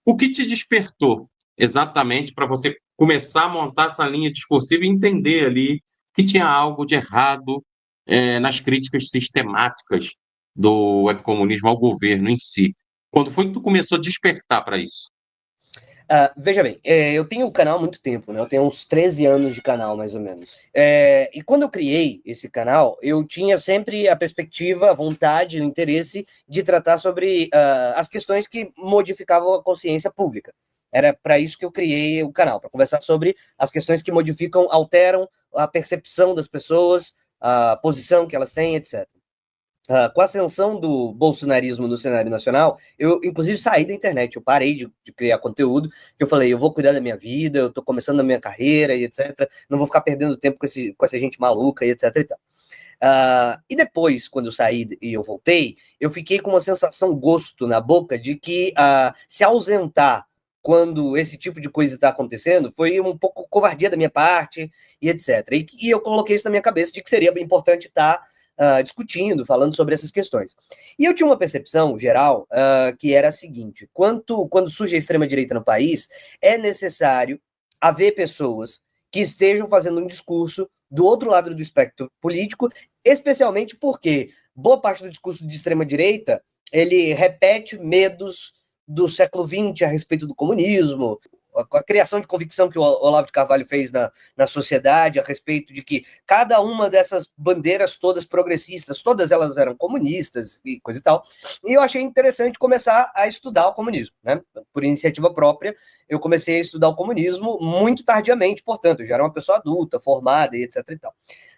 O que te despertou exatamente para você começar a montar essa linha discursiva e entender ali que tinha algo de errado, nas críticas sistemáticas do webcomunismo ao governo em si? Quando foi que tu começou a despertar para isso? Veja bem, eu tenho o canal há muito tempo, né? Eu tenho uns 13 anos de canal, mais ou menos. E quando eu criei esse canal, eu tinha sempre a perspectiva, a vontade, o interesse de tratar sobre as questões que modificavam a consciência pública. Era para isso que eu criei o canal, para conversar sobre as questões que modificam, alteram a percepção das pessoas, a posição que elas têm, etc. Com a ascensão do bolsonarismo no cenário nacional, eu, inclusive, saí da internet, eu parei de criar conteúdo, que eu falei, eu vou cuidar da minha vida, eu tô começando a minha carreira, e etc., não vou ficar perdendo tempo com essa gente maluca, e etc. e tal. E depois, quando eu saí e eu voltei, eu fiquei com uma sensação, gosto na boca, de que se ausentar quando esse tipo de coisa está acontecendo foi um pouco covardia da minha parte, e etc. E eu coloquei isso na minha cabeça de que seria importante estar discutindo, falando sobre essas questões. E eu tinha uma percepção geral que era a seguinte: quando surge a extrema-direita no país, é necessário haver pessoas que estejam fazendo um discurso do outro lado do espectro político, especialmente porque boa parte do discurso de extrema-direita ele repete medos do século XX a respeito do comunismo, a criação de convicção que o Olavo de Carvalho fez na sociedade a respeito de que cada uma dessas bandeiras todas progressistas, todas elas eram comunistas e coisa e tal. E eu achei interessante começar a estudar o comunismo, né? Por iniciativa própria, eu comecei a estudar o comunismo muito tardiamente, portanto, eu já era uma pessoa adulta, formada e etc e tal.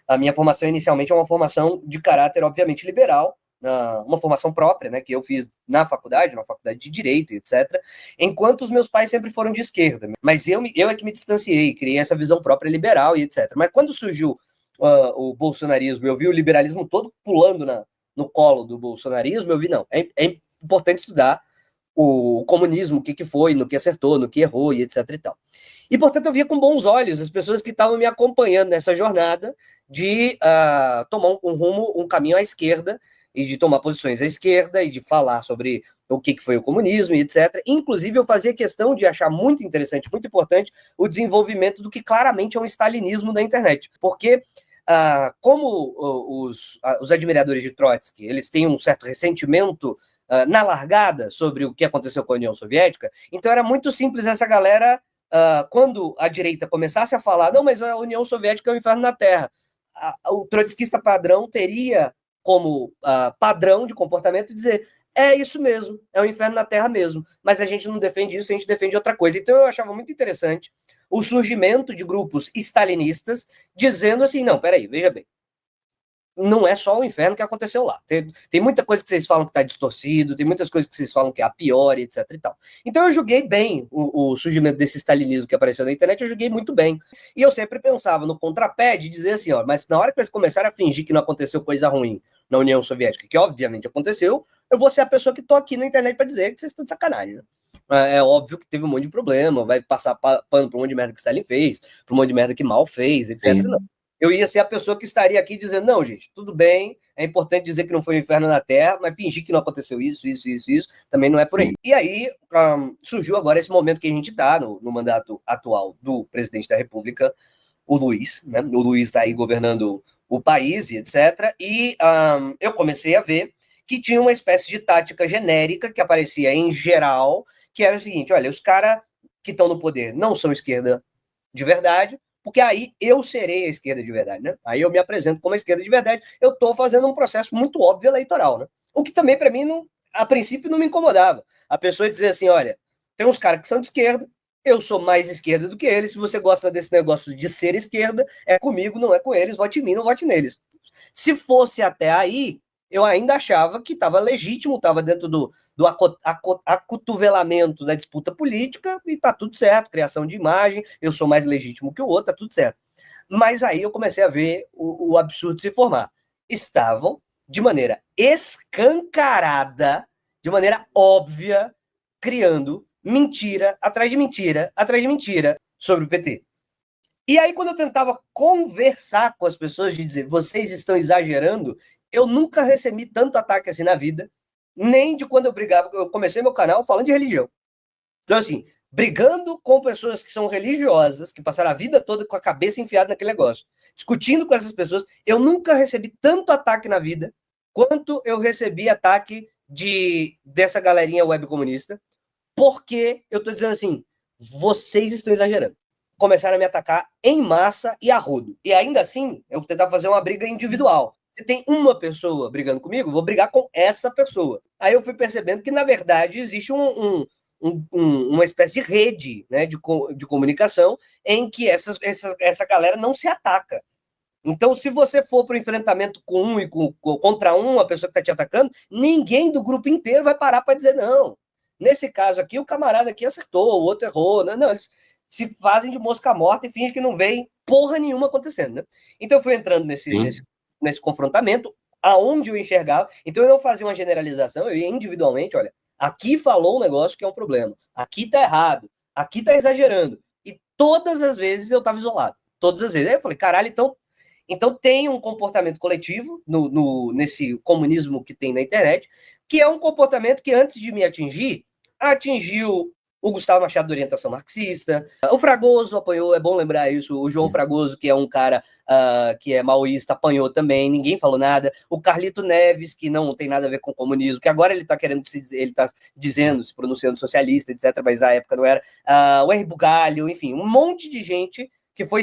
A minha formação inicialmente é uma formação de caráter, obviamente, liberal, uma formação própria, né, que eu fiz na faculdade de Direito, etc., enquanto os meus pais sempre foram de esquerda, mas eu é que me distanciei, criei essa visão própria liberal e etc. Mas quando surgiu o bolsonarismo, eu vi o liberalismo todo pulando no colo do bolsonarismo, eu vi, não, é importante estudar o comunismo, o que foi, no que acertou, no que errou e etc e tal. E, portanto, eu via com bons olhos as pessoas que estavam me acompanhando nessa jornada de tomar um rumo, um caminho à esquerda, e de tomar posições à esquerda, e de falar sobre o que foi o comunismo e etc. Inclusive, eu fazia questão de achar muito interessante, muito importante, o desenvolvimento do que claramente é um stalinismo da internet. Porque como os admiradores de Trotsky, eles têm um certo ressentimento na largada sobre o que aconteceu com a União Soviética, então era muito simples essa galera, quando a direita começasse a falar, não, mas a União Soviética é o inferno na Terra, o trotskista padrão teria como padrão de comportamento dizer, é isso mesmo, é o inferno na Terra mesmo, mas a gente não defende isso, a gente defende outra coisa. Então eu achava muito interessante o surgimento de grupos stalinistas dizendo assim, não, peraí, veja bem, não é só o inferno que aconteceu lá. Tem muita coisa que vocês falam que está distorcido, tem muitas coisas que vocês falam que é a pior, etc e tal. Então eu julguei bem o surgimento desse stalinismo que apareceu na internet, eu julguei muito bem. E eu sempre pensava no contrapé de dizer assim, ó, mas na hora que eles começarem a fingir que não aconteceu coisa ruim na União Soviética, que obviamente aconteceu, eu vou ser a pessoa que tô aqui na internet para dizer que vocês estão de sacanagem, né? É óbvio que teve um monte de problema, vai passar pano para um monte de merda que Stalin fez, para um monte de merda que Mal fez, etc. Não. Sim. Eu ia ser a pessoa que estaria aqui dizendo, não, gente, tudo bem, é importante dizer que não foi um inferno na Terra, mas fingir que não aconteceu isso, também não é por aí. Sim. E aí surgiu agora esse momento que a gente está no mandato atual do presidente da República, o Luiz, né? O Luiz está aí governando o país e etc. E eu comecei a ver que tinha uma espécie de tática genérica que aparecia em geral, que era o seguinte, olha, os caras que estão no poder não são esquerda de verdade, porque aí eu serei a esquerda de verdade, né? Aí eu me apresento como a esquerda de verdade, eu estou fazendo um processo muito óbvio eleitoral, né? O que também, para mim, não, a princípio, não me incomodava. A pessoa dizer assim, olha, tem uns caras que são de esquerda, eu sou mais esquerda do que eles, se você gosta desse negócio de ser esquerda, é comigo, não é com eles, vote em mim, não vote neles. Se fosse até aí, eu ainda achava que estava legítimo, estava dentro do acotovelamento da disputa política e está tudo certo, criação de imagem, eu sou mais legítimo que o outro, está tudo certo. Mas aí eu comecei a ver o absurdo se formar. Estavam, de maneira escancarada, de maneira óbvia, criando mentira atrás de mentira, atrás de mentira sobre o PT. E aí, quando eu tentava conversar com as pessoas de dizer, vocês estão exagerando, eu nunca recebi tanto ataque assim na vida, nem de quando eu brigava. Eu comecei meu canal falando de religião. Então, assim, brigando com pessoas que são religiosas, que passaram a vida toda com a cabeça enfiada naquele negócio, discutindo com essas pessoas, eu nunca recebi tanto ataque na vida quanto eu recebi ataque dessa galerinha web comunista, porque eu tô dizendo assim, vocês estão exagerando. Começaram a me atacar em massa e a rodo. E ainda assim, eu tentava fazer uma briga individual. Se tem uma pessoa brigando comigo, vou brigar com essa pessoa. Aí eu fui percebendo que, na verdade, existe uma espécie de rede, né, de comunicação em que essa galera não se ataca. Então, se você for para o enfrentamento com um e contra uma pessoa que está te atacando, ninguém do grupo inteiro vai parar para dizer não. Nesse caso aqui, o camarada aqui acertou, o outro errou. Não, eles se fazem de mosca morta e fingem que não vem porra nenhuma acontecendo, né? Então eu fui entrando nesse confrontamento, aonde eu enxergava. Então eu não fazia uma generalização, eu ia individualmente, olha, aqui falou um negócio que é um problema, aqui tá errado, aqui tá exagerando. E todas as vezes eu tava isolado, todas as vezes. Aí eu falei, caralho, então tem um comportamento coletivo nesse comunismo que tem na internet, que é um comportamento que antes de me atingiu o Gustavo Machado da orientação marxista, o Fragoso apanhou, é bom lembrar isso, o João Fragoso, que é um cara que é maoísta, apanhou também, ninguém falou nada, o Carlito Neves, que não tem nada a ver com o comunismo, que agora ele está querendo, ele está dizendo, se pronunciando socialista, etc., mas na época não era, o R. Bugalho, enfim, um monte de gente que foi,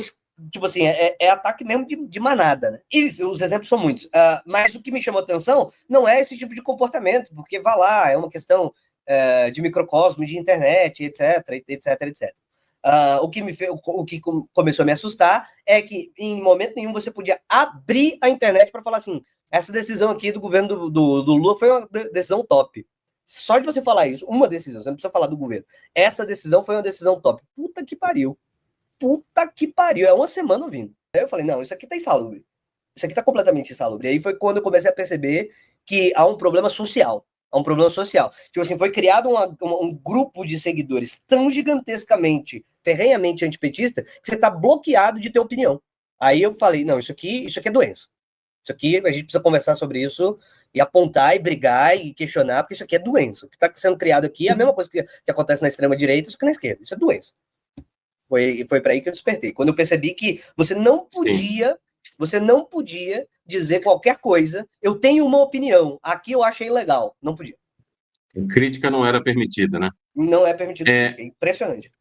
tipo assim, é ataque mesmo de manada, né? E os exemplos são muitos, mas o que me chamou a atenção não é esse tipo de comportamento, porque vá lá, é uma questão de microcosmo, de internet, etc, etc, etc. O que começou a me assustar é que em momento nenhum você podia abrir a internet para falar assim, essa decisão aqui do governo do Lula foi uma decisão top. Só de você falar isso, uma decisão, você não precisa falar do governo. Essa decisão foi uma decisão top. Puta que pariu. É uma semana ouvindo. Aí eu falei, não, isso aqui tá insalubre. Isso aqui tá completamente insalubre. E aí foi quando eu comecei a perceber que há um problema social. Tipo assim, foi criado um grupo de seguidores tão gigantescamente, ferrenhamente antipetista, que você tá bloqueado de ter opinião. Aí eu falei, não, isso aqui é doença. Isso aqui, a gente precisa conversar sobre isso e apontar e brigar e questionar, porque isso aqui é doença. O que está sendo criado aqui é a mesma coisa que acontece na extrema-direita, só que na esquerda. Isso é doença. Foi para aí que eu despertei. Quando eu percebi que você não podia dizer qualquer coisa, eu tenho uma opinião, aqui eu achei legal, não podia. Crítica não era permitida, né? Não é permitido crítica, é impressionante.